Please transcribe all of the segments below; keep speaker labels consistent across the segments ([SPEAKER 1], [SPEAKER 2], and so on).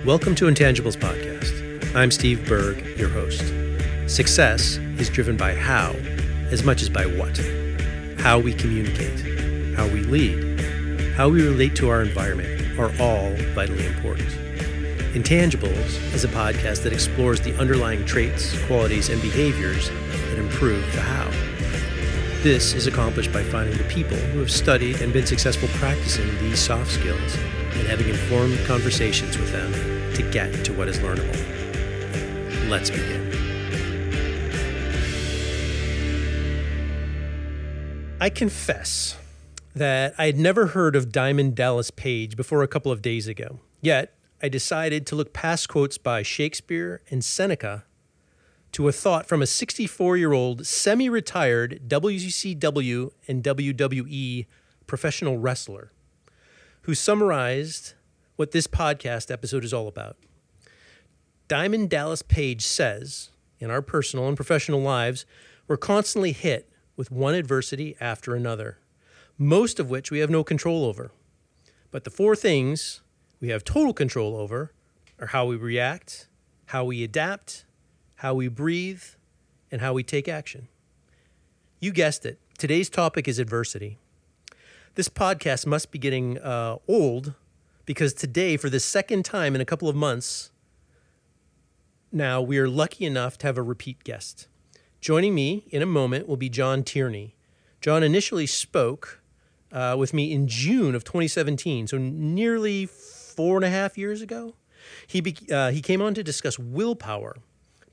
[SPEAKER 1] Welcome to Intangibles podcast. I'm Steve Berg, your host. Success is driven by how as much as by what. How we communicate, how we lead, how we relate to our environment are all vitally important. Intangibles is a podcast that explores the underlying traits, qualities, and behaviors that improve the how. This is accomplished by finding the people who have studied and been successful practicing these soft skills and having informed conversations with them to get to what is learnable. Let's begin. I confess that I had never heard of Diamond Dallas Page before a couple of days ago. Yet, I decided to look past quotes by Shakespeare and Seneca to a thought from a 64-year-old semi-retired WCW and WWE professional wrestler who summarized what this podcast episode is all about. Diamond Dallas Page says, in our personal and professional lives, we're constantly hit with one adversity after another, most of which we have no control over. But the four things we have total control over are how we react, how we adapt, how we breathe, and how we take action. You guessed it. Today's topic is adversity. This podcast must be getting old because today, for the second time in a couple of months, now we are lucky enough to have a repeat guest. Joining me in a moment will be John Tierney. John initially spoke with me in June of 2017, so nearly 4.5 years ago. He came on to discuss willpower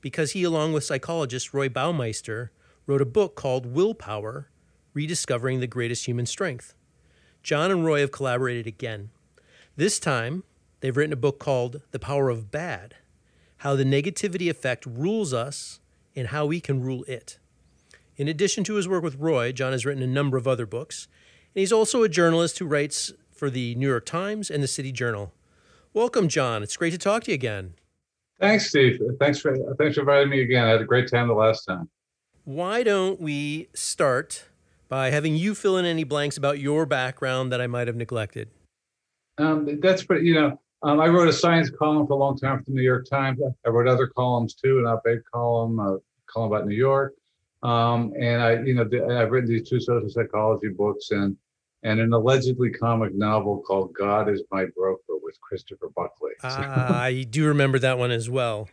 [SPEAKER 1] because he, along with psychologist Roy Baumeister, wrote a book called Willpower, Rediscovering the Greatest Human Strength. John and Roy have collaborated again. This time, they've written a book called The Power of Bad, How the Negativity Effect Rules Us and How We Can Rule It. In addition to his work with Roy, John has written a number of other books, and he's also a journalist who writes for the New York Times and the City Journal. Welcome, John. It's great to talk to you again.
[SPEAKER 2] Thanks, Steve. Thanks for inviting me again. I had a great time the last time. Why
[SPEAKER 1] don't we start by having you fill in any blanks about your background that I might have neglected?
[SPEAKER 2] That's pretty, I wrote a science column for a long time for the New York Times. I wrote other columns too, an op-ed column, a column about New York. And I've written these two social psychology books and an allegedly comic novel called God is My Broker with Christopher Buckley.
[SPEAKER 1] I do remember that one as well.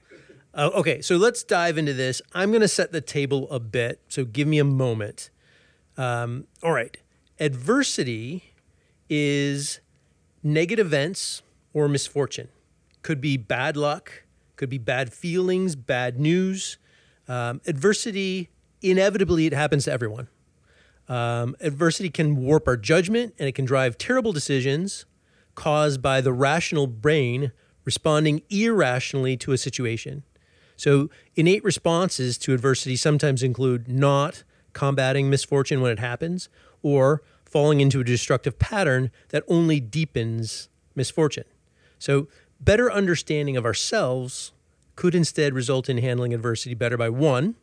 [SPEAKER 1] Okay, so let's dive into this. I'm going to set the table a bit, so give me a moment. All right. Adversity is negative events or misfortune. Could be bad luck, could be bad feelings, bad news. Adversity, inevitably, it happens to everyone. Adversity can warp our judgment, and it can drive terrible decisions caused by the rational brain responding irrationally to a situation. So innate responses to adversity sometimes include not combating misfortune when it happens, or falling into a destructive pattern that only deepens misfortune. So better understanding of ourselves could instead result in handling adversity better by 1,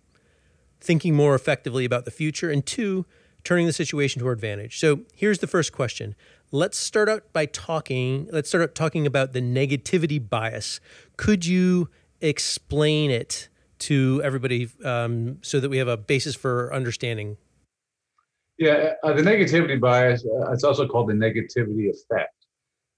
[SPEAKER 1] thinking more effectively about the future, and 2, turning the situation to our advantage. So here's the first question. Let's start out talking about the negativity bias. Could you explain it to everybody so that we have a basis for understanding?
[SPEAKER 2] Yeah, the negativity bias, it's also called the negativity effect,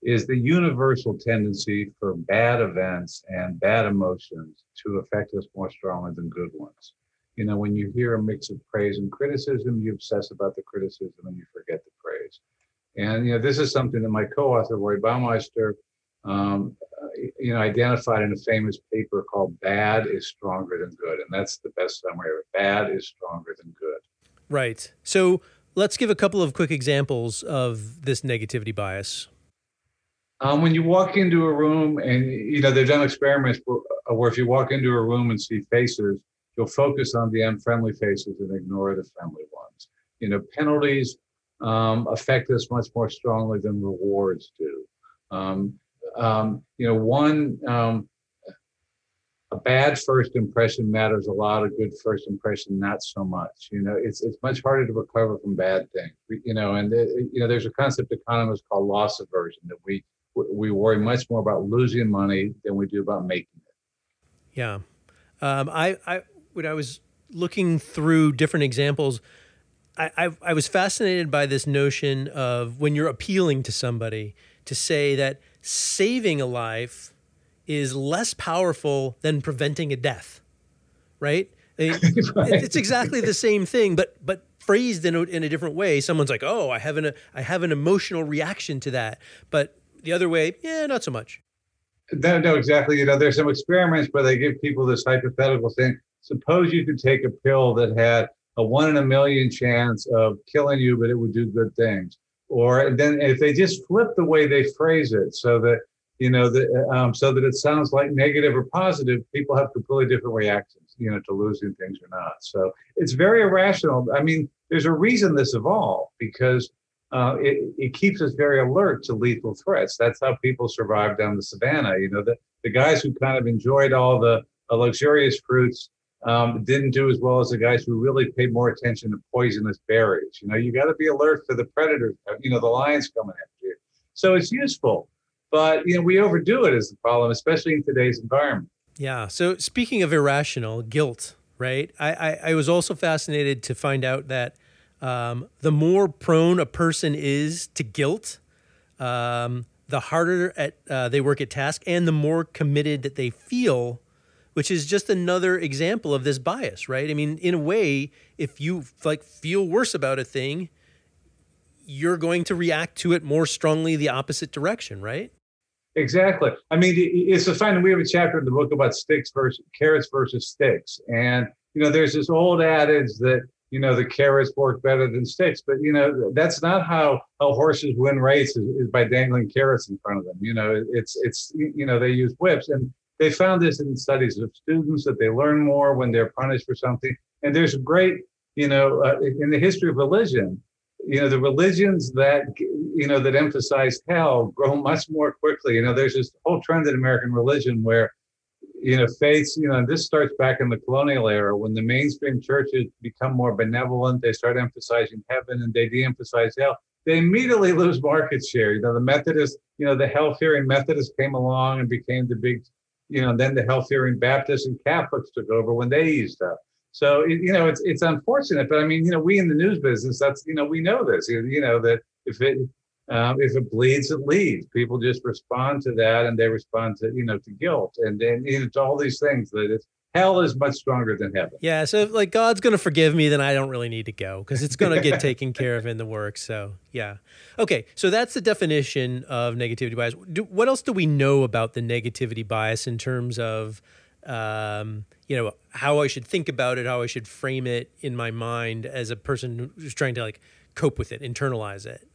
[SPEAKER 2] is the universal tendency for bad events and bad emotions to affect us more strongly than good ones. When you hear a mix of praise and criticism, you obsess about the criticism and you forget the praise. And, this is something that my co-author, Roy Baumeister, identified in a famous paper called Bad is Stronger Than Good. And that's the best summary of it. Bad is stronger than good.
[SPEAKER 1] Right. So let's give a couple of quick examples of this negativity bias.
[SPEAKER 2] When you walk into a room and, they've done experiments where if you walk into a room and see faces, you'll focus on the unfriendly faces and ignore the friendly ones. Penalties affect us much more strongly than rewards do. A bad first impression matters a lot. A good first impression, not so much. It's much harder to recover from bad things. There's a concept economists call loss aversion, that we worry much more about losing money than we do about making it.
[SPEAKER 1] Yeah. When I was looking through different examples, I was fascinated by this notion of when you're appealing to somebody to say that saving a life is less powerful than preventing a death, right? I mean,
[SPEAKER 2] Right.
[SPEAKER 1] it's exactly the same thing, but phrased in a different way. Someone's like, "Oh, I have an emotional reaction to that," but the other way, yeah, not so much.
[SPEAKER 2] No, exactly. There's some experiments where they give people this hypothetical thing. Suppose you could take a pill that had a 1 in a million chance of killing you, but it would do good things. Or then if they just flip the way they phrase it so that, so that it sounds like negative or positive, people have completely different reactions, to losing things or not. So it's very irrational. I mean, there's a reason this evolved because it keeps us very alert to lethal threats. That's how people survived down the savannah. The guys who kind of enjoyed all the luxurious fruits didn't do as well as the guys who really paid more attention to poisonous berries. You got to be alert for the predators, the lions coming after you. So it's useful, but we overdo it is the problem, especially in today's environment.
[SPEAKER 1] Yeah. So speaking of irrational guilt, right? I was also fascinated to find out that the more prone a person is to guilt, the harder they work at task, and the more committed that they feel, which is just another example of this bias, right? I mean, in a way, if you feel worse about a thing, you're going to react to it more strongly the opposite direction, right?
[SPEAKER 2] Exactly. I mean, it's a fun. We have a chapter in the book about carrots versus sticks, and there's this old adage that the carrots work better than sticks, but that's not how horses win races is by dangling carrots in front of them. It's they use whips, and they found this in studies of students that they learn more when they're punished for something. And there's a great in the history of religion, the religions that that emphasize hell grow much more quickly. There's this whole trend in American religion where faiths, and this starts back in the colonial era when the mainstream churches become more benevolent. They start emphasizing heaven and they de-emphasize hell. They immediately lose market share. The Methodists, the hell-fearing Methodists came along and became the big, then the hell-fearing Baptists and Catholics took over when they eased up. So, it's unfortunate, but I mean, we in the news business, that's, we know this, that if it bleeds, it leads. People just respond to that, and they respond to to guilt, and then it's all these things that hell is much stronger than heaven.
[SPEAKER 1] Yeah, so if God's going to forgive me, then I don't really need to go because it's going to get taken care of in the work. So yeah, okay. So that's the definition of negativity bias. What else do we know about the negativity bias in terms of how I should think about it, how I should frame it in my mind as a person who's trying to cope with it, internalize it?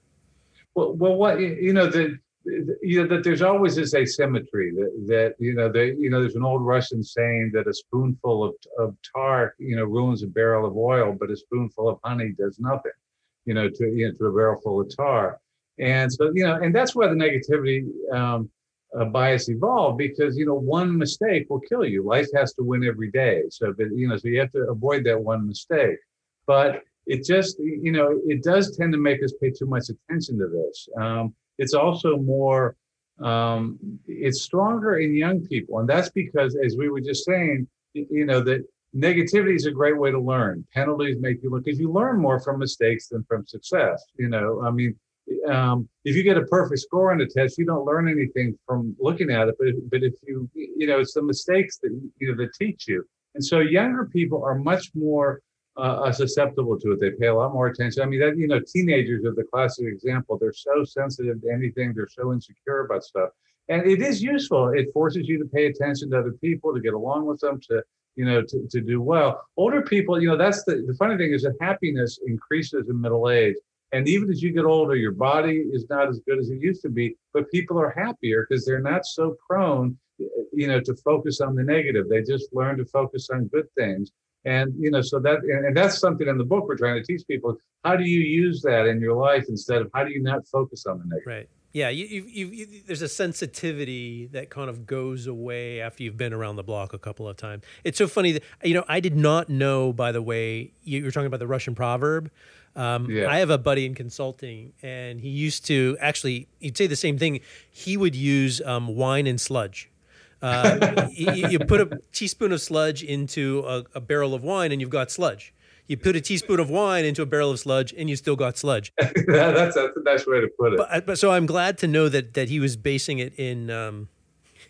[SPEAKER 2] Well, what that there's always this asymmetry that there's an old Russian saying that a spoonful of tar ruins a barrel of oil, but a spoonful of honey does nothing to a barrel full of tar. And so and that's why the negativity bias evolved, because one mistake will kill you. Life has to win every day, so so you have to avoid that one mistake. But it just, it does tend to make us pay too much attention to this. It's also more, it's stronger in young people. And that's because, as we were just saying, that negativity is a great way to learn. Penalties make you look, because you learn more from mistakes than from success. I mean, if you get a perfect score on a test, you don't learn anything from looking at it. But if it's the mistakes that, that teach you. And so younger people are much more susceptible to it. They pay a lot more attention. I mean, teenagers are the classic example. They're so sensitive to anything. They're so insecure about stuff. And it is useful. It forces you to pay attention to other people, to get along with them, to do well. Older people, that's the funny thing is that happiness increases in middle age. And even as you get older, your body is not as good as it used to be, but people are happier because they're not so prone, to focus on the negative. They just learn to focus on good things. And, so that's something in the book we're trying to teach people. How do you use that in your life instead of how do you not focus on the negative?
[SPEAKER 1] Right. Yeah, there's a sensitivity that kind of goes away after you've been around the block a couple of times. It's so funny that, I did not know, by the way, you were talking about the Russian proverb.
[SPEAKER 2] Yeah.
[SPEAKER 1] I have a buddy in consulting, and he used to actually, he'd say the same thing. He would use wine and sludge. You put a teaspoon of sludge into a barrel of wine, and you've got sludge. You put a teaspoon of wine into a barrel of sludge, and you still got sludge.
[SPEAKER 2] That's the nice way to put it.
[SPEAKER 1] But so I'm glad to know that he was basing it in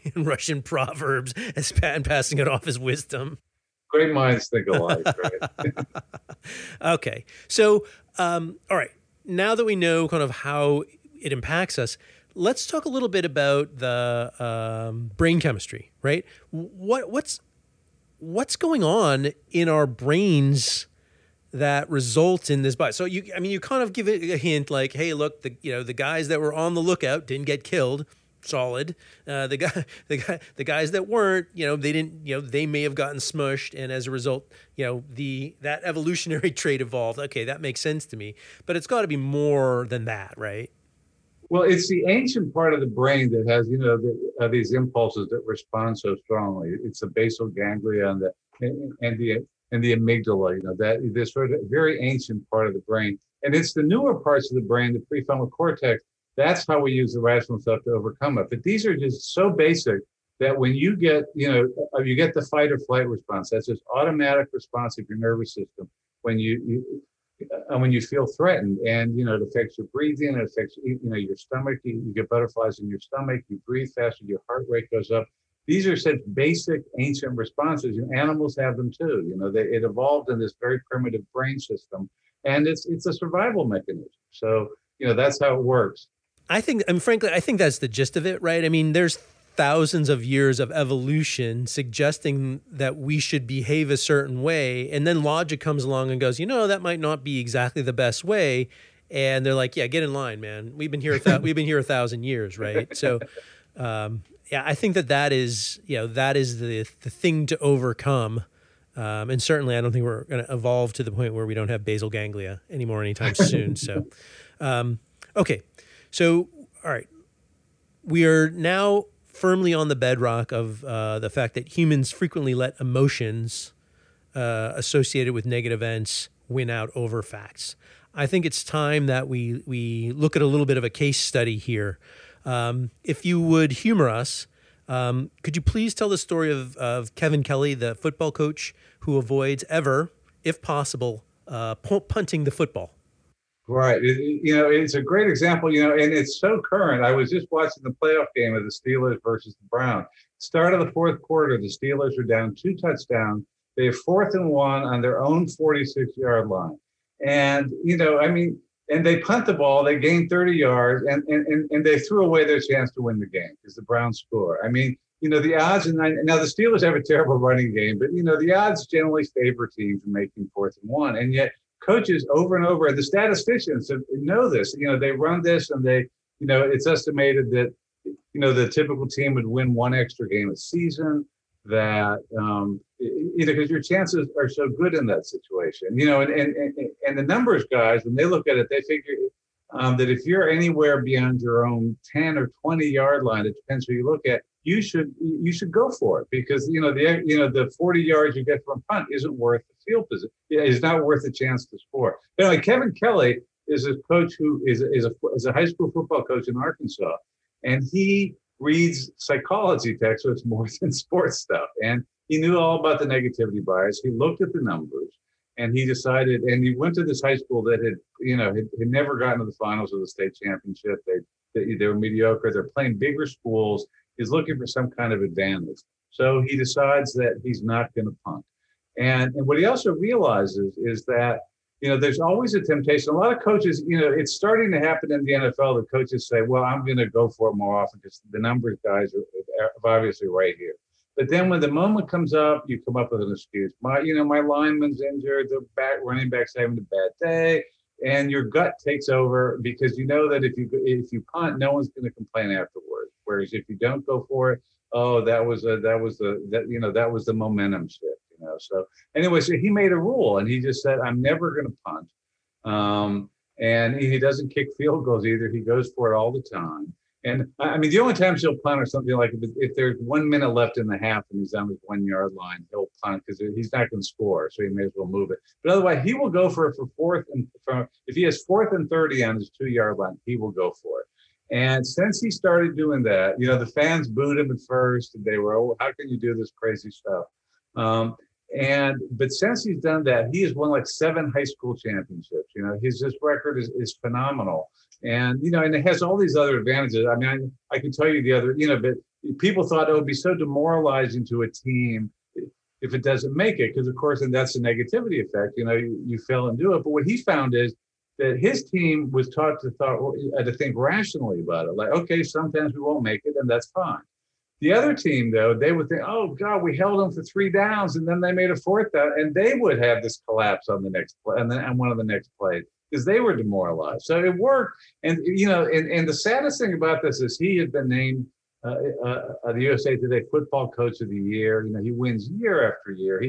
[SPEAKER 1] in Russian proverbs and passing it off as wisdom.
[SPEAKER 2] Great minds think alike, right?
[SPEAKER 1] Okay, so all right. Now that we know kind of how it impacts us, let's talk a little bit about the brain chemistry, right? What's going on in our brains that result in this bias? So you kind of give it a hint, like, hey, look, the guys that were on the lookout didn't get killed. Solid. The guys that weren't, they didn't, they may have gotten smushed, and as a result, that evolutionary trait evolved. Okay, that makes sense to me, but it's got to be more than that, right?
[SPEAKER 2] Well, it's the ancient part of the brain that has, these impulses that respond so strongly. It's the basal ganglia and the amygdala, that this sort of very ancient part of the brain. And it's the newer parts of the brain, the prefrontal cortex. That's how we use the rational stuff to overcome it. But these are just so basic that when you get, you get the fight or flight response. That's this automatic response of your nervous system when you feel threatened, and it affects your breathing, it affects your stomach. You get butterflies in your stomach. You breathe faster. Your heart rate goes up. These are such basic ancient responses. Animals have them too. It evolved in this very primitive brain system, and it's a survival mechanism. So that's how it works.
[SPEAKER 1] I think, and frankly, I think that's the gist of it, right? I mean, there's thousands of years of evolution suggesting that we should behave a certain way, and then logic comes along and goes, that might not be exactly the best way, and they're like, yeah, get in line, man. We've been here 1,000 years, right? So, I think that is the thing to overcome, and certainly I don't think we're going to evolve to the point where we don't have basal ganglia anymore anytime soon. So, okay. So, all right, we are now firmly on the bedrock of the fact that humans frequently let emotions associated with negative events win out over facts. I think it's time that we look at a little bit of a case study here. If you would humor us, could you please tell the story of Kevin Kelly, the football coach who avoids ever, if possible, punting the football?
[SPEAKER 2] Right. It's a great example, and it's so current. I was just watching the playoff game of the Steelers versus the Browns. Start of the fourth quarter, the Steelers are down 2 touchdowns. They have 4th and 1 on their own 46-yard line. And, and they punt the ball, they gain 30 yards, and they threw away their chance to win the game because the Browns score. The odds, and now the Steelers have a terrible running game, but, the odds generally favor teams in making 4th and 1. And yet, coaches over and over, and the statisticians know this. They run this, and they, it's estimated that, the typical team would win 1 extra game a season. That because your chances are so good in that situation. And the numbers guys, when they look at it, they figure that if you're anywhere beyond your own 10 or 20-yard line, it depends who you look at. You should go for it, because the 40 yards you get from a punt isn't worth the field position. It's not worth the chance to score. Kevin Kelly is a coach who is a high school football coach in Arkansas, and he reads psychology texts, so it's more than sports stuff. And he knew all about the negativity bias. He looked at the numbers, and he decided. And he went to this high school that had never gotten to the finals of the state championship. They were mediocre. They're playing bigger schools. He's looking for some kind of advantage. So he decides that he's not going to punt. And what he also realizes is that, there's always a temptation. A lot of coaches, it's starting to happen in the NFL. The coaches say, well, I'm going to go for it more often because the numbers guys are obviously right here. But then when the moment comes up, you come up with an excuse. My lineman's injured. The running back's having a bad day. And your gut takes over, because you know that if you punt, no one's going to complain afterwards. Whereas if you don't go for it, that was the momentum shift. So anyway, so he made a rule, and he just said, I'm never going to punt. And he doesn't kick field goals either. He goes for it all the time. And I mean, the only times he'll punt or something like if there's 1 minute left in the half and he's on his 1 yard line, he'll punt because he's not going to score, so he may as well move it. But otherwise, he will go for it for fourth and if he has 4th and 30 on his 2 yard line, he will go for it. And since he started doing that, the fans booed him at first, and they were, "Oh, how can you do this crazy stuff?" But since he's done that, he has won like 7 high school championships. His record is phenomenal. And it has all these other advantages. I mean, I can tell you the other, but people thought it would be so demoralizing to a team if it doesn't make it, because of course, and that's the negativity effect. You fail and do it. But what he found is that his team was taught to think rationally about it. Like, okay, sometimes we won't make it, and that's fine. The other team, though, they would think, "Oh God, we held them for 3 downs, and then they made a 4th down," and they would have this collapse on the next play, and then on one of the next plays, because they were demoralized. So it worked. And and the saddest thing about this is he had been named the USA Today Football Coach of the Year. He wins year after year.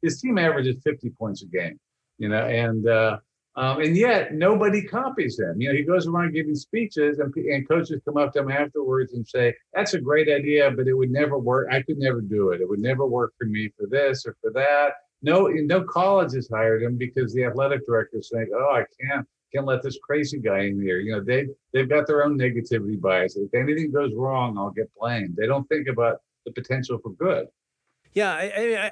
[SPEAKER 2] His team averages 50 points a game. And yet nobody copies him. He goes around giving speeches, and coaches come up to him afterwards and say, "That's a great idea, but it would never work. I could never do it. It would never work for me for this or for that." No college has hired him because the athletic director is saying, "Oh, I can't let this crazy guy in here." They've got their own negativity bias. If anything goes wrong, I'll get blamed. They don't think about the potential for good.
[SPEAKER 1] Yeah,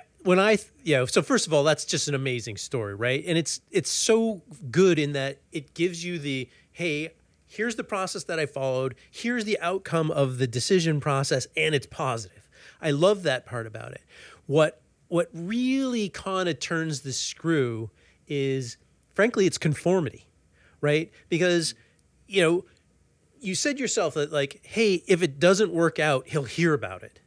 [SPEAKER 1] so first of all, that's just an amazing story, right? And it's so good in that it gives you hey, here's the process that I followed, here's the outcome of the decision process, and it's positive. I love that part about it. What really kind of turns the screw is, frankly, it's conformity, right? Because, you said yourself that like, hey, if it doesn't work out, he'll hear about it,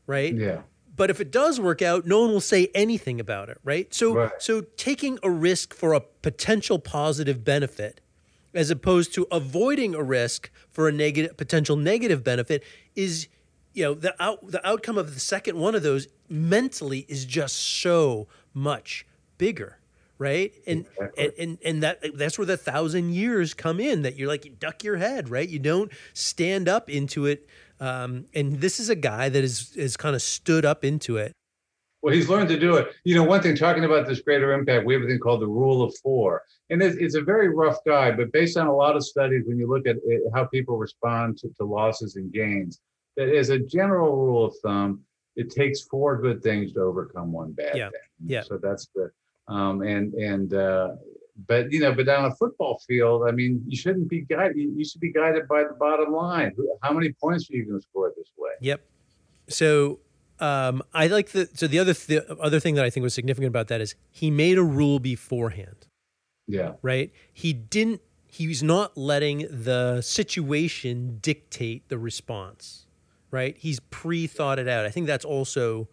[SPEAKER 1] right?
[SPEAKER 2] Yeah.
[SPEAKER 1] But if it does work out, no one will say anything about it, right? So taking a risk for a potential positive benefit as opposed to avoiding a risk for a potential negative benefit is, the outcome of the second one of those mentally is just so much bigger, right? And exactly. and that's where the 1,000 years come in, that you're like, you duck your head, right? You don't stand up into it. And this is a guy that is kind of stood up into it.
[SPEAKER 2] Well, he's learned to do it. One thing, talking about this greater impact, we have a thing called the rule of 4. And it's a very rough guide, but based on a lot of studies, when you look at how people respond to losses and gains, that as a general rule of thumb, it takes 4 good things to overcome 1 bad thing.
[SPEAKER 1] Yeah.
[SPEAKER 2] So that's the, but on a football field, I mean, you shouldn't be guided. You should be guided by the bottom line. How many points are you going to score this way?
[SPEAKER 1] Yep. So I like the other thing that I think was significant about that is he made a rule beforehand.
[SPEAKER 2] Yeah.
[SPEAKER 1] Right. He's not letting the situation dictate the response. Right. He's pre-thought it out. I think that's also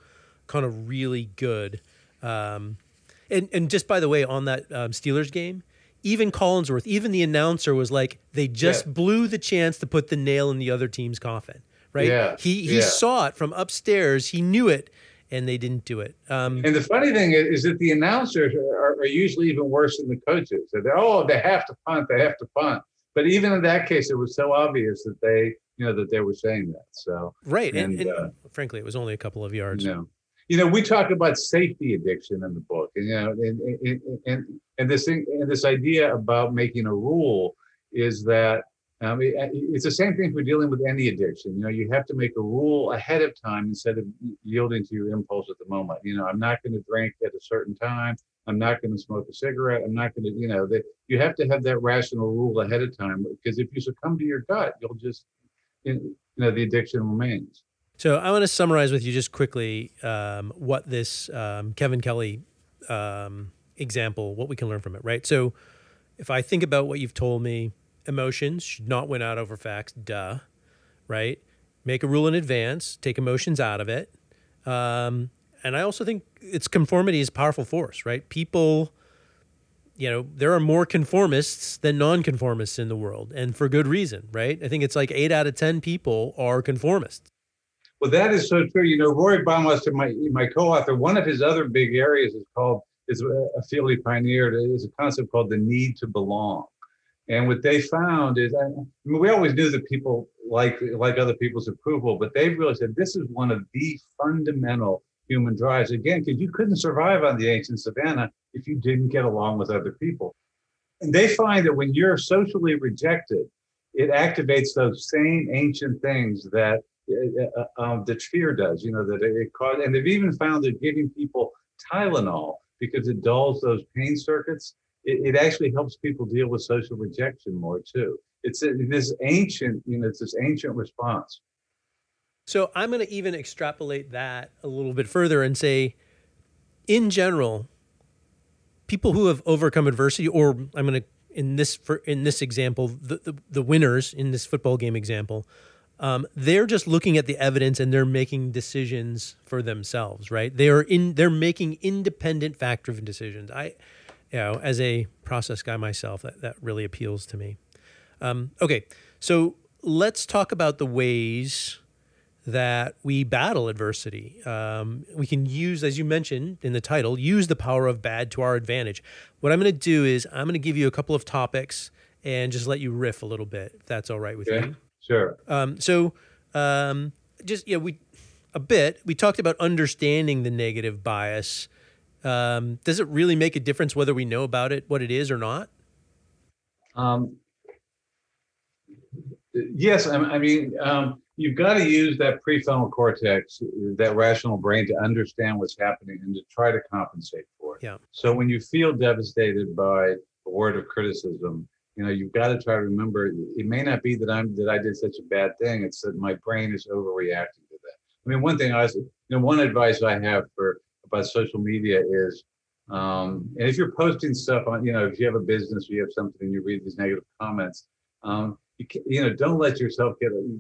[SPEAKER 1] kind of really good. And just by the way, on that Steelers game, even Collinsworth, even the announcer was like, they just blew the chance to put the nail in the other team's coffin, right?
[SPEAKER 2] Yeah.
[SPEAKER 1] He saw it from upstairs. He knew it, and they didn't do it.
[SPEAKER 2] And the funny thing is that the announcers are usually even worse than the coaches. So they have to punt, they have to punt. But even in that case, it was so obvious that they were saying that. So
[SPEAKER 1] right, and frankly, it was only a couple of yards.
[SPEAKER 2] We talk about safety addiction in the book, and this idea about making a rule is that it's the same thing for dealing with any addiction. You have to make a rule ahead of time instead of yielding to your impulse at the moment. I'm not going to drink at a certain time. I'm not going to smoke a cigarette. I'm not going to, you have to have that rational rule ahead of time, because if you succumb to your gut, you'll just, the addiction remains.
[SPEAKER 1] So I want to summarize with you just quickly what this Kevin Kelly example, what we can learn from it, right? So if I think about what you've told me, emotions should not win out over facts, right? Make a rule in advance, take emotions out of it. And I also think its conformity is a powerful force, right? People, there are more conformists than nonconformists in the world, and for good reason, right? I think it's like 8 out of 10 people are conformists.
[SPEAKER 2] Well, that is so true. Roy Baumeister, my co-author, one of his other big areas is a field he pioneered, is a concept called the need to belong. And what they found is, I mean, we always knew that people like other people's approval, but they really said this is one of the fundamental human drives. Again, because you couldn't survive on the ancient savannah if you didn't get along with other people. And they find that when you're socially rejected, it activates those same ancient things that that fear does. You know, that it causes, and they've even found that giving people Tylenol because it dulls those pain circuits. It actually helps people deal with social rejection more too. It's this ancient, you know, it's this ancient response.
[SPEAKER 1] So I'm going to even extrapolate that a little bit further and say, in general, people who have overcome adversity, or I'm going to in this example, the winners in this football game example, they're just looking at the evidence and they're making decisions for themselves, right? They're making independent, fact-driven decisions. As a process guy myself, that really appeals to me. Okay, so let's talk about the ways that we battle adversity. We can use, as you mentioned in the title, use the power of bad to our advantage. What I'm going to do is I'm going to give you a couple of topics and just let you riff a little bit, if that's all right with you.
[SPEAKER 2] Sure.
[SPEAKER 1] We talked about understanding the negative bias. Does it really make a difference whether we know about it, what it is or not?
[SPEAKER 2] Yes, I mean, you've got to use that prefrontal cortex, that rational brain, to understand what's happening and to try to compensate for it.
[SPEAKER 1] Yeah.
[SPEAKER 2] So when you feel devastated by a word of criticism, you know, you've got to try to remember it may not be that I did such a bad thing. It's that my brain is overreacting to that. I mean, one advice I have about social media is, and if you're posting stuff on, you know, if you have a business, you have something, and you read these negative comments, don't let yourself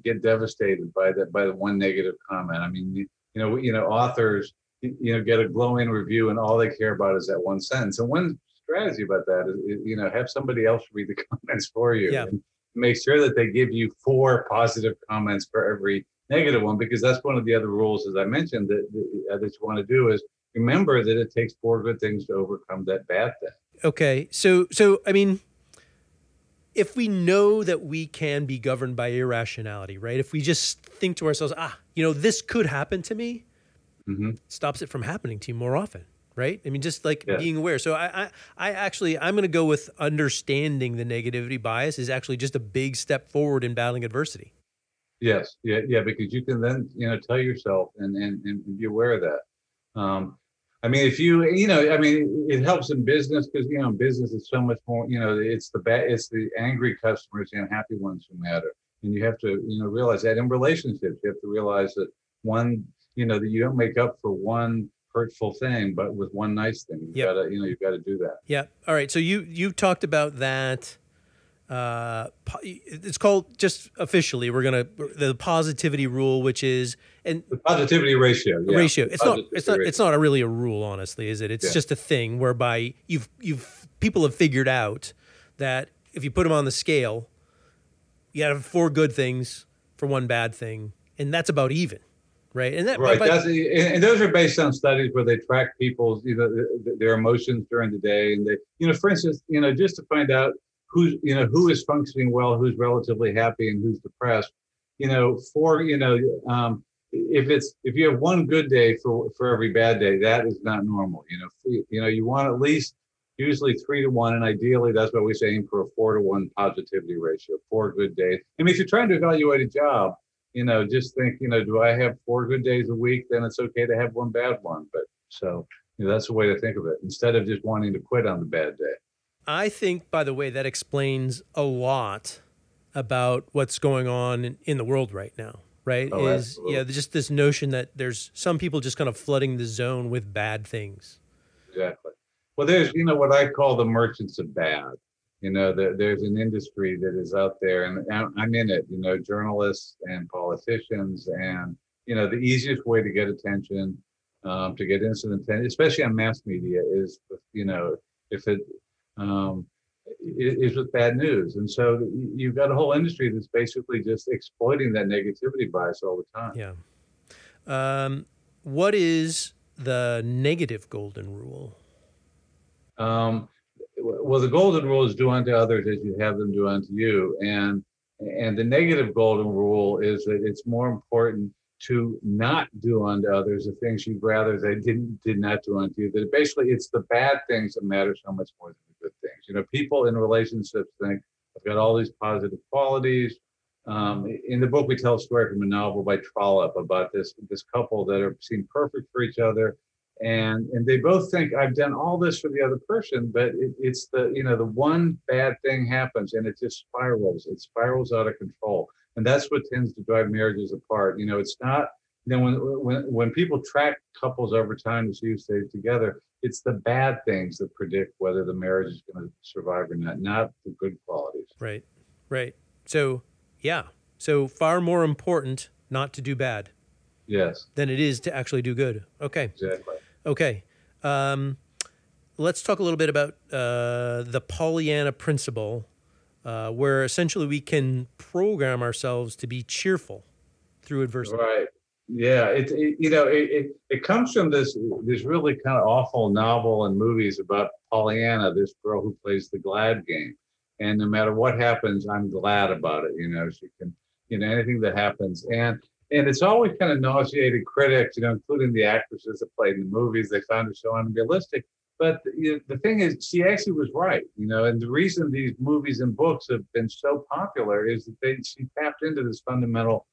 [SPEAKER 2] get devastated by the one negative comment. I mean, authors, get a glowing review, and all they care about is that one sentence. And one strategy about that is have somebody else read the comments for you.
[SPEAKER 1] Yeah.
[SPEAKER 2] And make sure that they give you 4 positive comments for every negative one, because that's one of the other rules, as I mentioned, that you want to do is remember that it takes 4 good things to overcome that bad thing.
[SPEAKER 1] Okay. So I mean, if we know that we can be governed by irrationality, right? If we just think to ourselves, this could happen to me,
[SPEAKER 2] mm-hmm.
[SPEAKER 1] stops it from happening to you more often, right? I mean, just like being aware. So I'm going to go with understanding the negativity bias is actually just a big step forward in battling adversity.
[SPEAKER 2] Yes. Yeah. Because you can then, tell yourself and be aware of that. I mean, it helps in business because, in business it's so much more, it's the angry customers and happy ones who matter. And you have to, realize that in relationships, you have to realize that that you don't make up for one hurtful thing, but with one nice thing. You've got to do that.
[SPEAKER 1] Yeah. All right. So you talked about that. It's called, just officially, the positivity rule, which is, and
[SPEAKER 2] the positivity ratio. Yeah.
[SPEAKER 1] Ratio. It's not really a rule, honestly, is it? It's just a thing whereby people have figured out that if you put them on the scale, you have 4 good things for 1 bad thing, and that's about even, right? And that
[SPEAKER 2] right. And those are based on studies where they track people's their emotions during the day, and they for instance just to find out who is functioning well, who's relatively happy, and who's depressed. If you have 1 good day for every bad day, that is not normal. You want at least usually 3 to 1, and ideally that's what we say, aim for a 4 to 1 positivity ratio, 4 good days. I mean, if you're trying to evaluate a job, just think, do I have 4 good days a week? Then it's okay to have 1 bad one. But so that's the way to think of it, instead of just wanting to quit on the bad day.
[SPEAKER 1] I think, by the way, that explains a lot about what's going on in the world right now, right?
[SPEAKER 2] Oh, absolutely.
[SPEAKER 1] Just this notion that there's some people just kind of flooding the zone with bad things.
[SPEAKER 2] Exactly. Well, there's, what I call the merchants of bad. There's an industry that is out there, and I'm in it, journalists and politicians, and, the easiest way to get attention, to get instant attention, especially on mass media, is, if it is with bad news. And so you've got a whole industry that's basically just exploiting that negativity bias all the time.
[SPEAKER 1] Yeah. What is the negative golden rule?
[SPEAKER 2] well, the golden rule is do unto others as you have them do unto you. And the negative golden rule is that it's more important to not do unto others the things you'd rather they did not do unto you. That basically it's the bad things that matter so much more than the good things. You know, people in relationships think I've got all these positive qualities. In the book, we tell a story from a novel by Trollope about this couple that seem perfect for each other, and they both think I've done all this for the other person, but it's the the one bad thing happens and it just spirals. It spirals out of control, and that's what tends to drive marriages apart. It's not. When people track couples over time to see who stays together, it's the bad things that predict whether the marriage is going to survive or not the good qualities.
[SPEAKER 1] Right, right. So, yeah. So far more important not to do bad.
[SPEAKER 2] Yes.
[SPEAKER 1] Than it is to actually do good. Okay.
[SPEAKER 2] Exactly.
[SPEAKER 1] Okay. Let's talk a little bit about the Pollyanna principle, where essentially we can program ourselves to be cheerful through adversity.
[SPEAKER 2] Right. Yeah. It comes from this really kind of awful novel and movies about Pollyanna, this girl who plays the glad game. And no matter what happens, I'm glad about it. She can, anything that happens. And it's always kind of nauseated critics, including the actresses that played in the movies. They found it so unrealistic. But the thing is, she actually was right, and the reason these movies and books have been so popular is that she tapped into this fundamental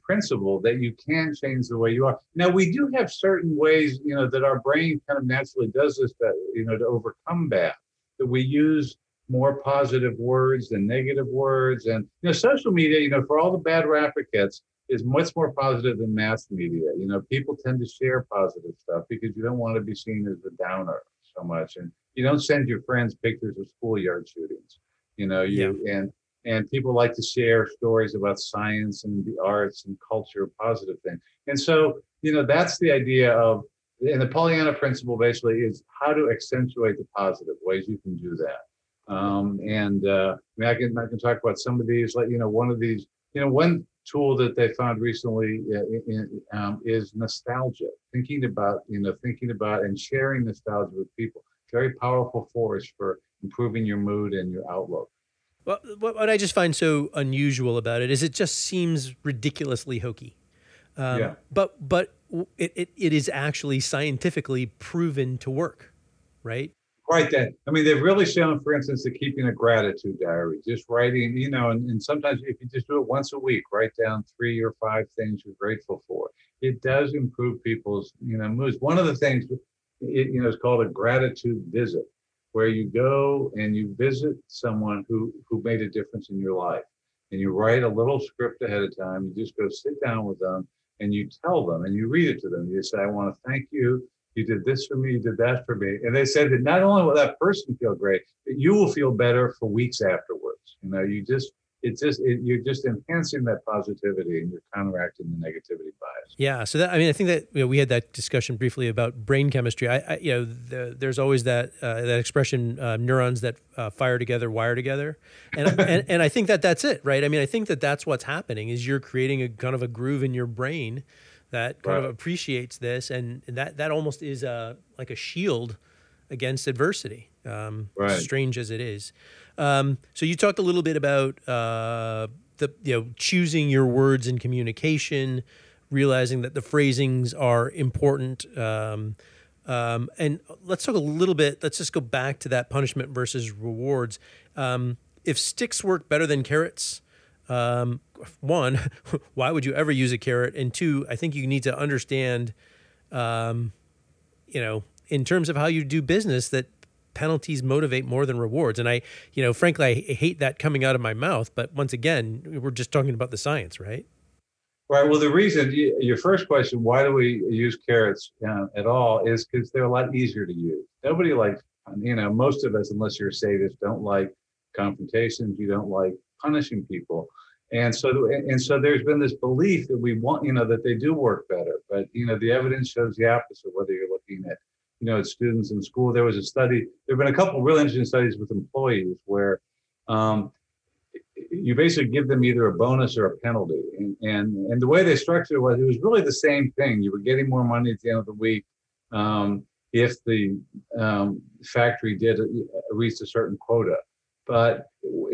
[SPEAKER 2] principle that you can change the way you are. Now, we do have certain ways, that our brain kind of naturally does this, to overcome bad, that we use more positive words than negative words. And, social media, for all the bad rap it gets, is much more positive than mass media. People tend to share positive stuff because you don't want to be seen as the downer so much. And you don't send your friends pictures of schoolyard shootings, and people like to share stories about science and the arts and culture, positive things. And so, that's the idea of, and the Pollyanna principle basically is how to accentuate the positive ways you can do that. I can talk about some of these, like, one of these, one tool that they found recently is nostalgia, thinking about and sharing nostalgia with people. Very powerful force for improving your mood and your outlook.
[SPEAKER 1] Well, what I just find so unusual about it is it just seems ridiculously hokey. But it is actually scientifically proven to work, right?
[SPEAKER 2] Right. They've really shown, for instance, that keeping a gratitude diary, just writing, and sometimes if you just do it once a week, write down 3 or 5 things you're grateful for. It does improve people's, moods. One of the things, is called a gratitude visit, where you go and you visit someone who made a difference in your life. And you write a little script ahead of time. You just go sit down with them and you tell them and you read it to them. You say, I want to thank you. You did this for me, you did that for me. And they said that not only will that person feel great, but you will feel better for weeks afterwards. You're just enhancing that positivity and you're counteracting the negativity bias.
[SPEAKER 1] Yeah. So I think that, we had that discussion briefly about brain chemistry. There's always that expression, neurons that fire together, wire together. And, and I think that's it, right? I think that's what's happening is you're creating a kind of a groove in your brain that kind of appreciates this, and that almost is like a shield against adversity, strange as it is. So you talked a little bit about choosing your words in communication, realizing that the phrasings are important, and let's talk a little bit. Let's just go back to that punishment versus rewards. If sticks work better than carrots, one, why would you ever use a carrot? And two, I think you need to understand, in terms of how you do business, that penalties motivate more than rewards. And frankly, I hate that coming out of my mouth. But once again, we're just talking about the science, right?
[SPEAKER 2] Right. Well, the reason, your first question, why do we use carrots at all, is because they're a lot easier to use. Nobody likes, most of us, unless you're a sadist, don't like confrontations. You don't like punishing people. And so there's been this belief that we want, that they do work better. But, the evidence shows the opposite, whether you're looking at, at students in school. There was a study, there have been a couple of really interesting studies with employees where you basically give them either a bonus or a penalty. And the way they structured it was really the same thing. You were getting more money at the end of the week. if the factory did reach a certain quota. But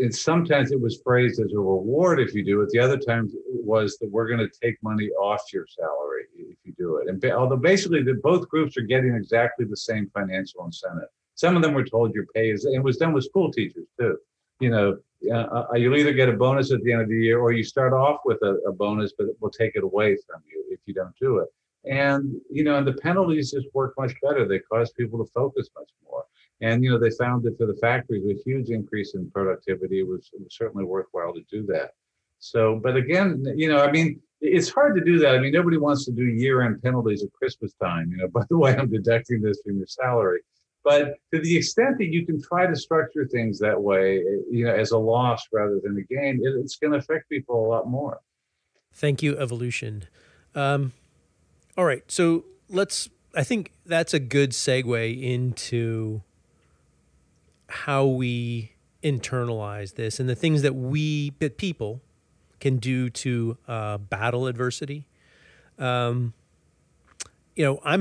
[SPEAKER 2] sometimes it was phrased as a reward if you do it. The other times it was that we're going to take money off your salary if you do it. And although basically both groups are getting exactly the same financial incentive. Some of them were told your pay is, and it was done with school teachers too. You'll either get a bonus at the end of the year or you start off with a bonus, but we'll take it away from you if you don't do it. And, and the penalties just work much better. They cause people to focus much more. And, they found that for the factories, a huge increase in productivity, it was certainly worthwhile to do that. So, but again, it's hard to do that. I mean, nobody wants to do year-end penalties at Christmas time. By the way, I'm deducting this from your salary. But to the extent that you can try to structure things that way, as a loss rather than a gain, it's going to affect people a lot more.
[SPEAKER 1] Thank you, evolution. All right. So I think that's a good segue into how we internalize this and the things that people can do to battle adversity. I'm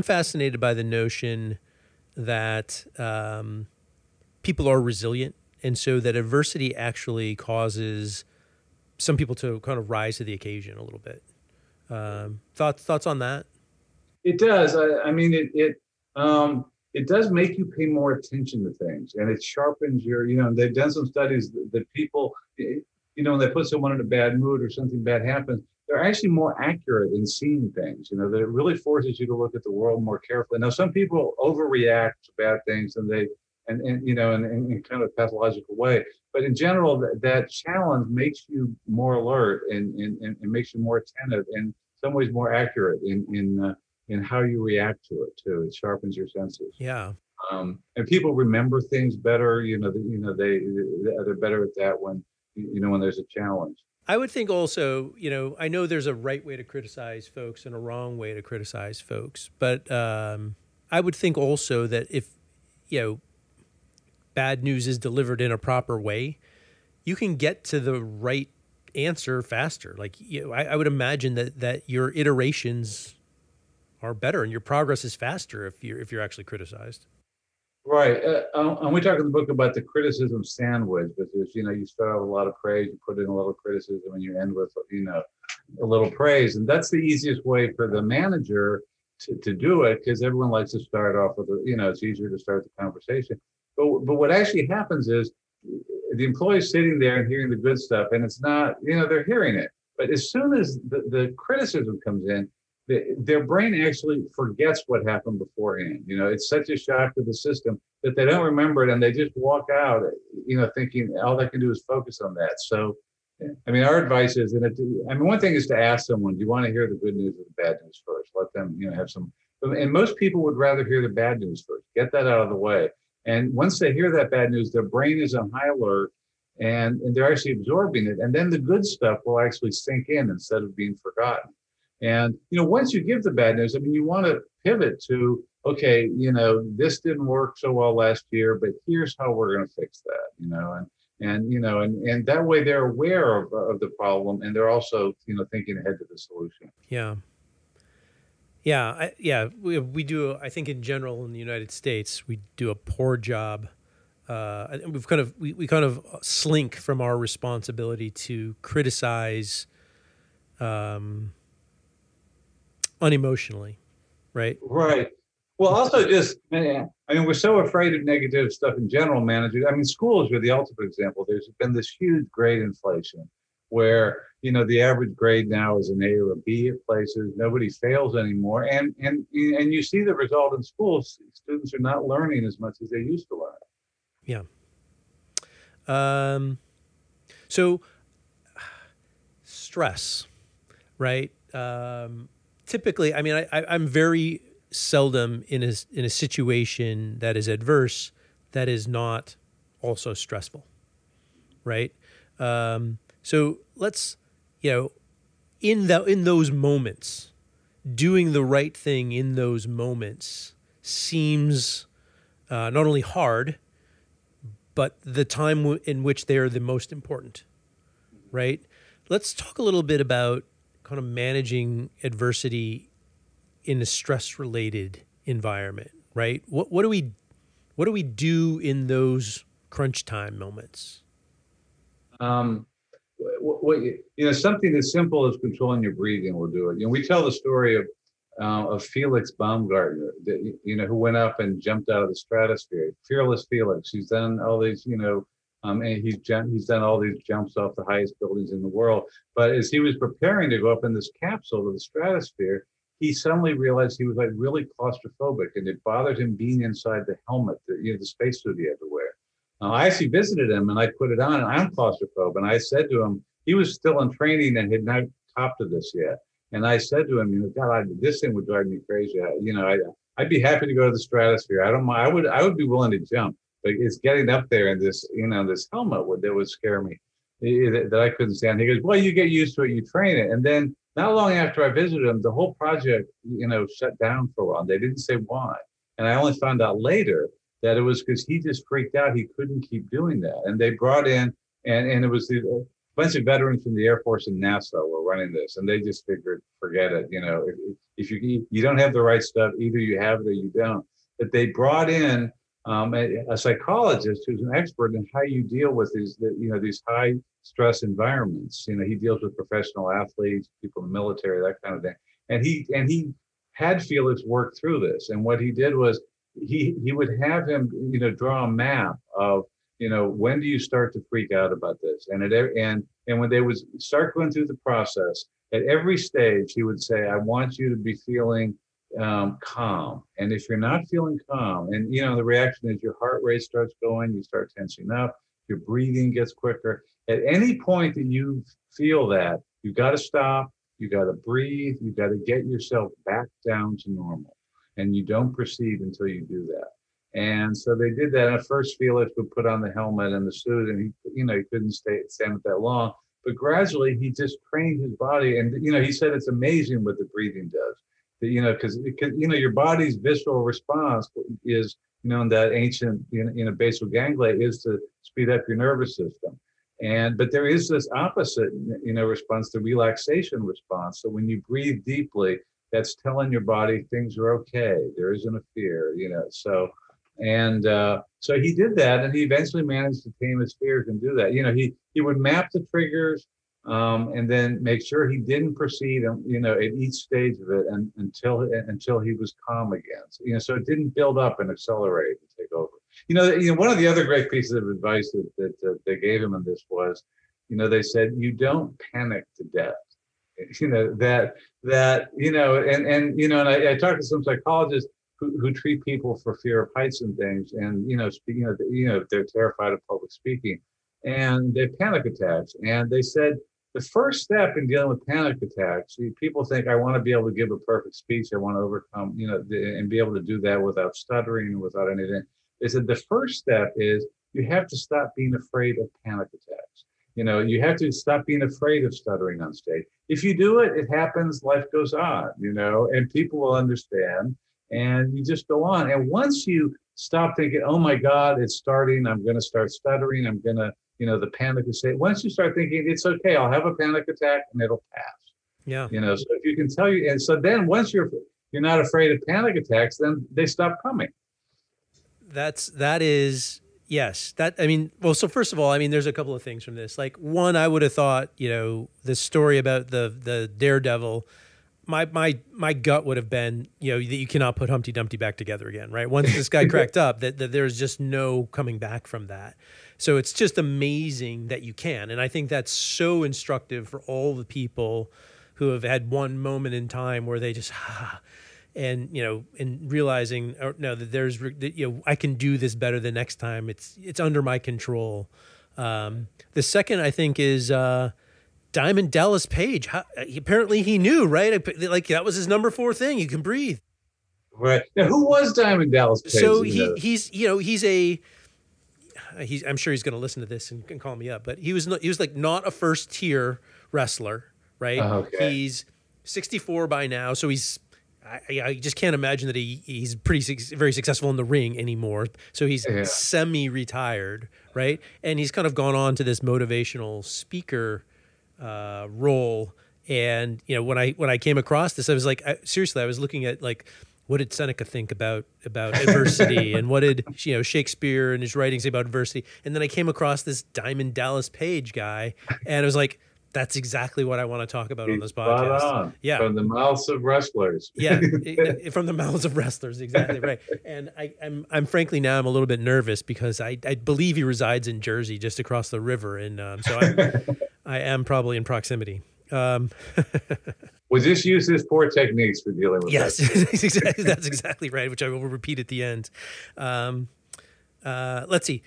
[SPEAKER 1] fascinated by the notion that people are resilient, and so that adversity actually causes some people to kind of rise to the occasion a little bit. Thoughts on that?
[SPEAKER 2] It does. It does make you pay more attention to things, and it sharpens your. They've done some studies that people, when they put someone in a bad mood or something bad happens, they're actually more accurate in seeing things. That it really forces you to look at the world more carefully. Now, some people overreact to bad things, and in kind of a pathological way. But in general, that challenge makes you more alert and makes you more attentive, and in some ways more accurate in how you react to it too. It sharpens your senses.
[SPEAKER 1] Yeah.
[SPEAKER 2] And people remember things better. They're better at that when there's a challenge.
[SPEAKER 1] I would think also, I know there's a right way to criticize folks and a wrong way to criticize folks, but I would think also that if, bad news is delivered in a proper way, you can get to the right answer faster. Like, I would imagine that your iterations are better and your progress is faster if you're actually criticized.
[SPEAKER 2] Right. And we talk in the book about the criticism sandwich, which is, you start out with a lot of praise, you put in a little criticism, and you end with, a little praise. And that's the easiest way for the manager to do it, because everyone likes to start off with, it's easier to start the conversation. But what actually happens is the employee's sitting there and hearing the good stuff, and it's not, they're hearing it. But as soon as the criticism comes in, their brain actually forgets what happened beforehand. It's such a shock to the system that they don't remember it, and they just walk out, thinking all they can do is focus on that. So, our advice is, one thing is to ask someone, do you want to hear the good news or the bad news first? Let them, have some, and most people would rather hear the bad news first. Get that out of the way. And once they hear that bad news, their brain is on high alert, and they're actually absorbing it. And then the good stuff will actually sink in instead of being forgotten. And, once you give the bad news, you want to pivot to, okay, this didn't work so well last year, but here's how we're going to fix that, and that way they're aware of the problem, and they're also, thinking ahead to the solution.
[SPEAKER 1] Yeah. Yeah. We do, I think in general in the United States, we do a poor job. We kind of slink from our responsibility to criticize, unemotionally, right?
[SPEAKER 2] Right. Well, also we're so afraid of negative stuff in general, managers. Schools are the ultimate example. There's been this huge grade inflation where, the average grade now is an A or a B at places. Nobody fails anymore. And you see the result in schools. Students are not learning as much as they used to learn.
[SPEAKER 1] Yeah. So stress, right? Typically, I'm very seldom in a situation that is adverse that is not also stressful, right? So let's, in those moments, doing the right thing in those moments seems not only hard, but the time in which they are the most important, right? Let's talk a little bit about kind of managing adversity in a stress-related environment. right? What do we do in those crunch time moments?
[SPEAKER 2] Um, something as simple as controlling your breathing will do it. We tell the story of Felix Baumgartner, who went up and jumped out of the stratosphere. Fearless Felix. He's done all these, and he's done all these jumps off the highest buildings in the world. But as he was preparing to go up in this capsule to the stratosphere, he suddenly realized he was like really claustrophobic, and it bothered him being inside the helmet, the spacesuit he had to wear. I actually visited him and I put it on, and I'm claustrophobic. And I said to him, he was still in training and had not copped to this yet. And I said to him, God, this thing would drive me crazy. I'd be happy to go to the stratosphere. I don't mind. I would be willing to jump, but it's getting up there in this, this helmet that would scare me, that I couldn't stand. He goes, well, you get used to it, you train it. And then not long after I visited him, the whole project, shut down for a while. They didn't say why. And I only found out later that it was because he just freaked out. He couldn't keep doing that. And they brought in, and it was a bunch of veterans from the Air Force and NASA were running this. And they just figured, forget it. If you don't have the right stuff, either you have it or you don't. But they brought in a psychologist who's an expert in how you deal with these high stress environments. He deals with professional athletes, people in the military, that kind of thing. And he had Felix work through this. And what he did was, he would have him, draw a map of, when do you start to freak out about this? And when they would start going through the process, at every stage, he would say, I want you to be feeling calm. And if you're not feeling calm, and, the reaction is your heart rate starts going, you start tensing up, your breathing gets quicker. At any point that you feel that, you've got to stop, you got to breathe, you got to get yourself back down to normal. And you don't proceed until you do that. And so they did that. And at first, Felix would put on the helmet and the suit, and he couldn't stand it that long. But gradually, he just trained his body. And he said it's amazing what the breathing does. Because your body's visceral response is, in that ancient basal ganglia, is to speed up your nervous system. But there is this opposite, response, the relaxation response. So when you breathe deeply, that's telling your body things are okay. There isn't a fear, So he did that, and he eventually managed to tame his fears and do that. He would map the triggers, and then make sure he didn't proceed, at each stage of it, and until he was calm again. So it didn't build up and accelerate and take over. One of the other great pieces of advice that they gave him in this was, they said, you don't panic to death. And I talked to some psychologists who treat people for fear of heights and things, and speaking of, they're terrified of public speaking, and they have panic attacks. And they said the first step in dealing with panic attacks, people think, I want to be able to give a perfect speech, I want to overcome, and be able to do that without stuttering and without anything. They said the first step is you have to stop being afraid of panic attacks. You have to stop being afraid of stuttering on stage. If you do it, it happens, life goes on, and people will understand, and you just go on. And once you stop thinking, oh my God, it's starting, I'm going to start stuttering, I'm going to, the panic is saying, once you start thinking, it's okay, I'll have a panic attack and it'll pass.
[SPEAKER 1] Yeah.
[SPEAKER 2] So if you can tell you, and so then once you're not afraid of panic attacks, then they stop coming.
[SPEAKER 1] That is. Yes. So first of all, there's a couple of things from this. Like, one, I would have thought, the story about the daredevil, my gut would have been, that you cannot put Humpty Dumpty back together again, right? Once this guy cracked up, that there's just no coming back from that. So it's just amazing that you can. And I think that's so instructive for all the people who have had one moment in time where they just, and and realizing, that I can do this better the next time. It's under my control. The second, I think, is Diamond Dallas Page. Apparently he knew, right? Like, that was his number 4 thing. You can breathe.
[SPEAKER 2] Right. Now, who was Diamond Dallas Page?
[SPEAKER 1] So I'm sure he's going to listen to this and call me up, but he was like not a first tier wrestler, right?
[SPEAKER 2] Oh, okay.
[SPEAKER 1] He's 64 by now. So I just can't imagine that he's very successful in the ring anymore. So he's semi-retired, right? And he's kind of gone on to this motivational speaker role. And when I came across this, I was like, seriously, I was looking at like what did Seneca think about adversity, and what did Shakespeare and his writings say about adversity? And then I came across this Diamond Dallas Page guy, and I was like, that's exactly what I want to talk about on
[SPEAKER 2] He's
[SPEAKER 1] this
[SPEAKER 2] spot
[SPEAKER 1] podcast.
[SPEAKER 2] on.
[SPEAKER 1] Yeah,
[SPEAKER 2] From the mouths of wrestlers.
[SPEAKER 1] yeah, from the mouths of wrestlers, exactly right. And I'm frankly now I'm a little bit nervous because I believe he resides in Jersey, just across the river, and so I am probably in proximity.
[SPEAKER 2] Well, just use his 4 techniques for dealing with
[SPEAKER 1] yes,
[SPEAKER 2] that.
[SPEAKER 1] that's exactly right, which I will repeat at the end. Let's see.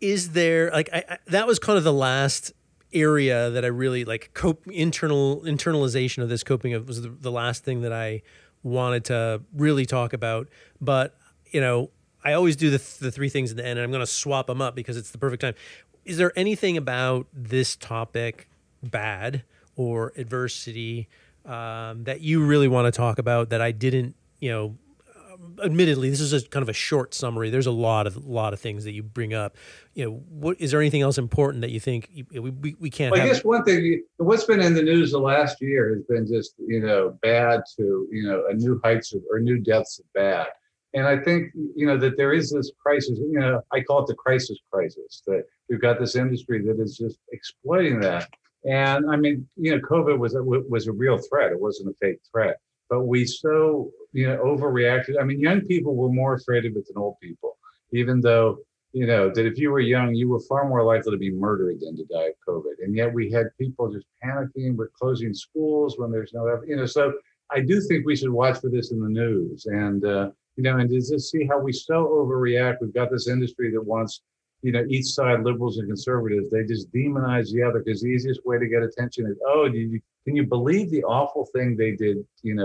[SPEAKER 1] Is there that was kind of the last area that I really internalization of this coping was the last thing that I wanted to really talk about. But I always do the 3 things at the end, and I'm going to swap them up because it's the perfect time. Is there anything about this topic, bad or adversity, that you really want to talk about that I didn't, admittedly, this is a kind of a short summary. There's a lot of things that you bring up. What is there anything else important that you think we can't?
[SPEAKER 2] Well, I guess one thing, what's been in the news the last year has been just bad to a new heights or new depths of bad. And I think that there is this crisis. I call it the crisis, that we've got this industry that is just exploiting that. And I mean, COVID was a real threat. It wasn't a fake threat. But we so overreacted. I mean, young people were more afraid of it than old people, even though that if you were young, you were far more likely to be murdered than to die of COVID. And yet we had people just panicking. We're closing schools when there's no, So I do think we should watch for this in the news, and and just see how we so overreact. We've got this industry that wants, each side, liberals and conservatives, they just demonize the other because the easiest way to get attention is, can you believe the awful thing they did,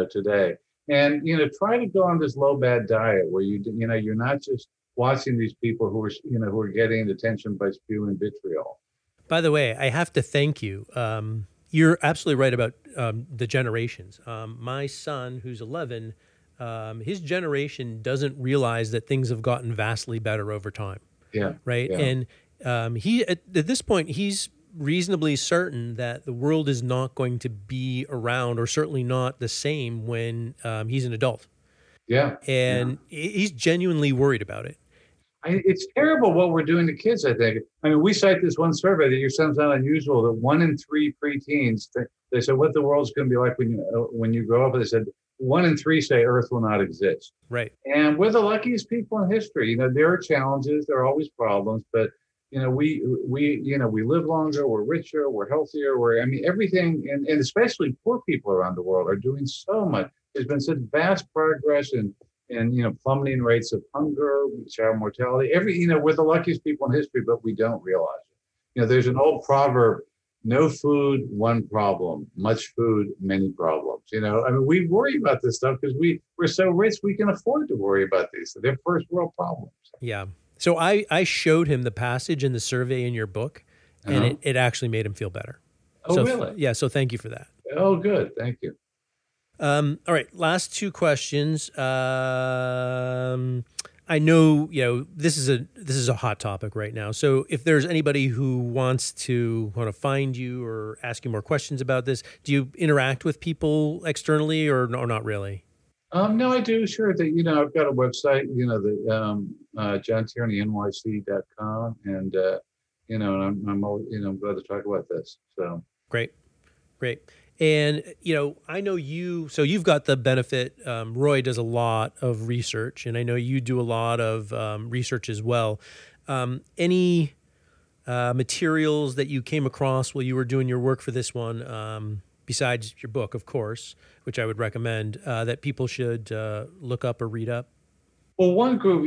[SPEAKER 2] today? And, try to go on this low bad diet where you're not just watching these people who are getting attention by spewing vitriol.
[SPEAKER 1] By the way, I have to thank you. You're absolutely right about the generations. My son, who's 11, his generation doesn't realize that things have gotten vastly better over time.
[SPEAKER 2] Yeah.
[SPEAKER 1] Right.
[SPEAKER 2] Yeah.
[SPEAKER 1] And he, at this point, he's reasonably certain that the world is not going to be around, or certainly not the same when he's an adult.
[SPEAKER 2] Yeah.
[SPEAKER 1] And he's genuinely worried about it.
[SPEAKER 2] It's terrible what we're doing to kids, I think. I mean, we cite this one survey that your son's not unusual, that 1 in 3 preteens, they said what the world's going to be like when you grow up. They said 1 in 3 say Earth will not exist.
[SPEAKER 1] Right.
[SPEAKER 2] And we're the luckiest people in history. There are challenges, there are always problems, but we live longer, we're richer, we're healthier, everything, and especially poor people around the world are doing so much. There's been such vast progress and plummeting rates of hunger, child mortality. We're the luckiest people in history, but we don't realize it. There's an old proverb: no food, one problem; much food, many problems. We worry about this stuff because we're so rich we can afford to worry about these. They're first world problems.
[SPEAKER 1] Yeah. So I showed him the passage in the survey in your book, and it actually made him feel better.
[SPEAKER 2] Oh,
[SPEAKER 1] so,
[SPEAKER 2] really?
[SPEAKER 1] Yeah. So thank you for that.
[SPEAKER 2] Oh, good. Thank you.
[SPEAKER 1] All right. Last 2 questions. I know, this is a hot topic right now. So if there's anybody who wants to find you or ask you more questions about this, do you interact with people externally or not really?
[SPEAKER 2] No, I do. Sure. I've got a website, JohnTierneyNYC.com, and I'm always, glad to talk about this. So
[SPEAKER 1] great. And, I know so you've got the benefit, Roy does a lot of research, and I know you do a lot of research as well. Any materials that you came across while you were doing your work for this one, besides your book, of course, which I would recommend, that people should look up or read up?
[SPEAKER 2] Well, one group,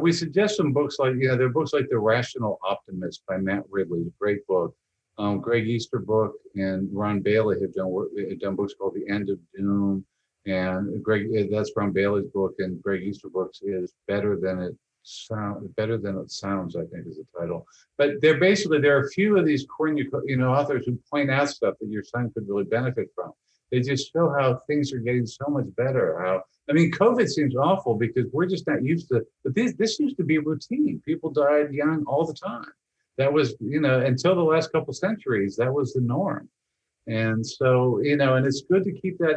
[SPEAKER 2] we suggest some books like, there are books like The Rational Optimist by Matt Ridley, a great book. Greg Easterbrook and Ron Bailey have done books called The End of Doom, and that's Ron Bailey's book, and Greg Easterbrook's is Better Than It Sounds, I think is the title. But there are a few of these authors who point out stuff that your son could really benefit from. They just show how things are getting so much better. COVID seems awful because we're just not used to, but this used to be routine. People died young all the time. That was, until the last couple centuries, that was the norm. And so, and it's good to keep that,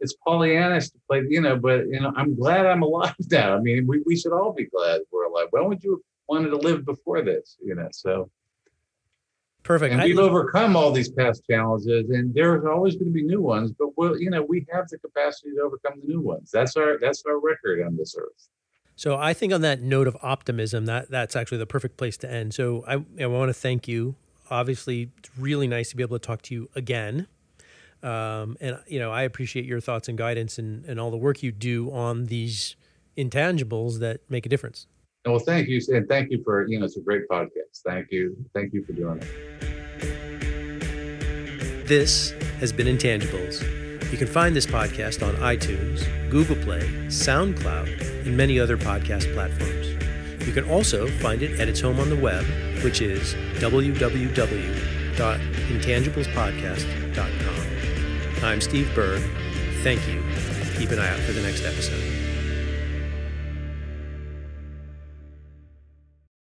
[SPEAKER 2] it's Pollyannish to play, but I'm glad I'm alive now. I mean, we should all be glad we're alive. Why would you have wanted to live before this? So.
[SPEAKER 1] Perfect.
[SPEAKER 2] And we've overcome all these past challenges, and there's always going to be new ones. But we have the capacity to overcome the new ones. That's our record on this earth.
[SPEAKER 1] So I think on that note of optimism, that's actually the perfect place to end. So I want to thank you. Obviously, it's really nice to be able to talk to you again. And I appreciate your thoughts and guidance and all the work you do on these intangibles that make a difference.
[SPEAKER 2] Well, thank you. And thank you for, it's a great podcast. Thank you. Thank you for doing it.
[SPEAKER 1] This has been Intangibles. You can find this podcast on iTunes, Google Play, SoundCloud, and many other podcast platforms. You can also find it at its home on the web, which is www.intangiblespodcast.com. I'm Steve BERG. Thank you. Keep an eye out for the next episode.